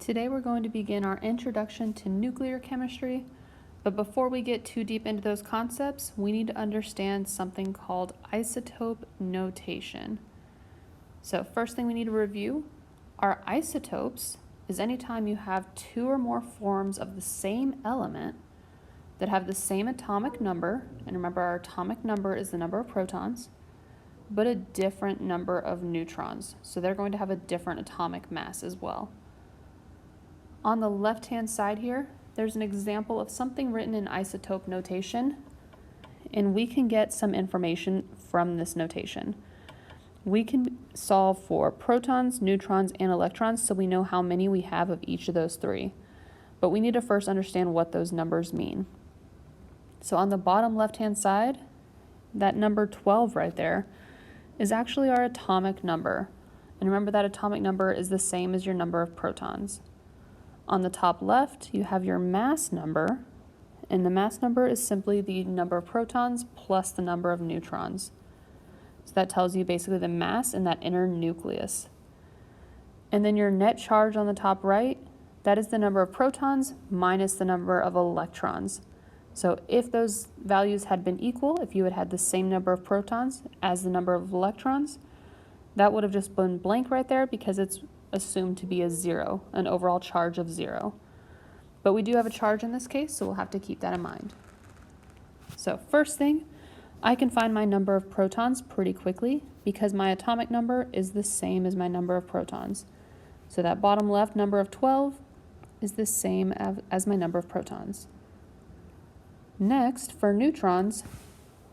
Today we're going to begin our introduction to nuclear chemistry, but before we get too deep into those concepts, we need to understand something called isotope notation. So first thing we need to review are isotopes is anytime you have two or more forms of the same element that have the same atomic number, and remember our atomic number is the number of protons, but a different number of neutrons. So they're going to have a different atomic mass as well. On the left-hand side here, there's an example of something written in isotope notation, and we can get some information from this notation. We can solve for protons, neutrons, and electrons, so we know how many we have of each of those three. But we need to first understand what those numbers mean. So on the bottom left-hand side, that number 12 right there is actually our atomic number. And remember that atomic number is the same as your number of protons. On the top left, you have your mass number, and the mass number is simply the number of protons plus the number of neutrons. So that tells you basically the mass in that inner nucleus. And then your net charge on the top right, that is the number of protons minus the number of electrons. So if those values had been equal, if you had had the same number of protons as the number of electrons, that would have just been blank right there because it's assumed to be a zero, an overall charge of 0. But we do have a charge in this case, so we'll have to keep that in mind. So first thing, I can find my number of protons pretty quickly because my atomic number is the same as my number of protons. So that bottom left number of 12 is the same as my number of protons. Next, for neutrons,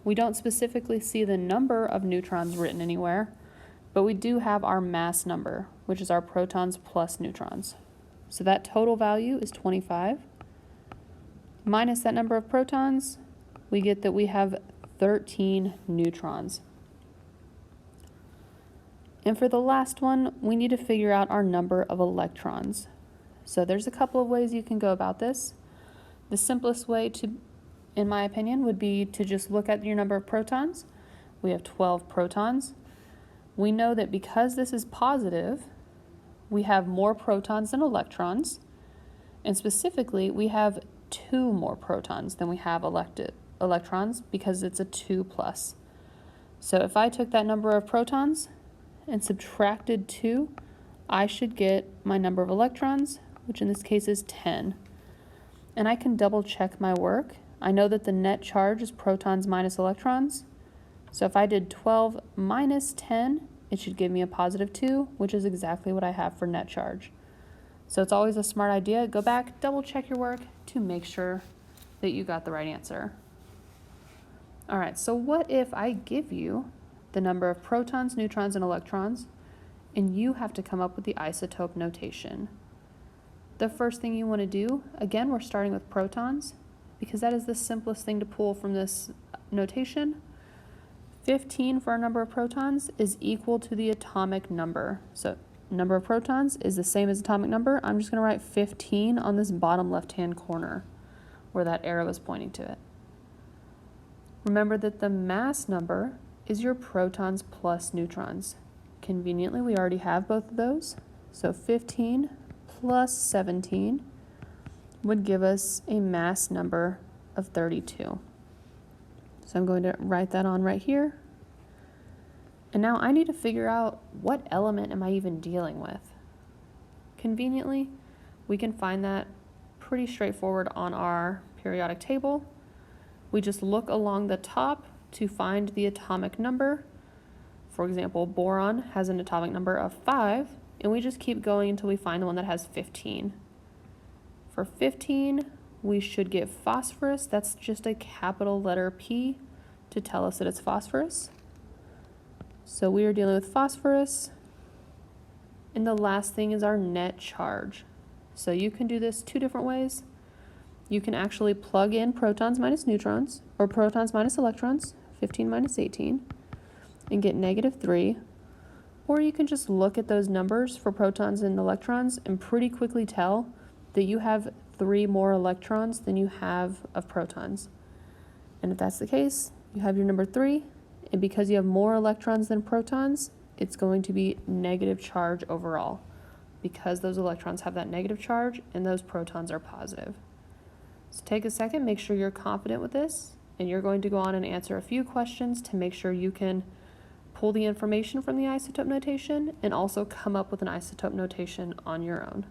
we don't specifically see the number of neutrons written anywhere, but we do have our mass number, which is our protons plus neutrons. So that total value is 25. Minus that number of protons, we get that we have 13 neutrons. And for the last one, we need to figure out our number of electrons. So there's a couple of ways you can go about this. The simplest way in my opinion, would be to just look at your number of protons. We have 12 protons. We know that because this is positive, we have more protons than electrons, and specifically, we have 2 more protons than we have electrons because it's a 2+. So if I took that number of protons and subtracted 2, I should get my number of electrons, which in this case is 10. And I can double check my work. I know that the net charge is protons minus electrons. So if I did 12 minus 10, it should give me a positive 2, which is exactly what I have for net charge. So it's always a smart idea. Go back, double check your work to make sure that you got the right answer. All right, so what if I give you the number of protons, neutrons, and electrons, and you have to come up with the isotope notation? The first thing you want to do, again, we're starting with protons, because that is the simplest thing to pull from this notation. 15 for our number of protons is equal to the atomic number. So number of protons is the same as atomic number. I'm just going to write 15 on this bottom left-hand corner where that arrow is pointing to it. Remember that the mass number is your protons plus neutrons. Conveniently, we already have both of those. So 15 plus 17 would give us a mass number of 32. So I'm going to write that on right here. And now I need to figure out what element am I even dealing with. Conveniently, we can find that pretty straightforward on our periodic table. We just look along the top to find the atomic number. For example, boron has an atomic number of 5, and we just keep going until we find the one that has 15. For 15, we should get phosphorus. That's just a capital letter P to tell us that it's phosphorus. So we are dealing with phosphorus. And the last thing is our net charge. So you can do this 2 different ways. You can actually plug in protons minus neutrons, or protons minus electrons, 15 minus 18, and get -3. Or you can just look at those numbers for protons and electrons and pretty quickly tell that you have 3 more electrons than you have of protons. And if that's the case, you have your number 3, and because you have more electrons than protons, it's going to be negative charge overall. because those electrons have that negative charge and those protons are positive. So take a second, make sure you're confident with this, and you're going to go on and answer a few questions to make sure you can pull the information from the isotope notation and also come up with an isotope notation on your own.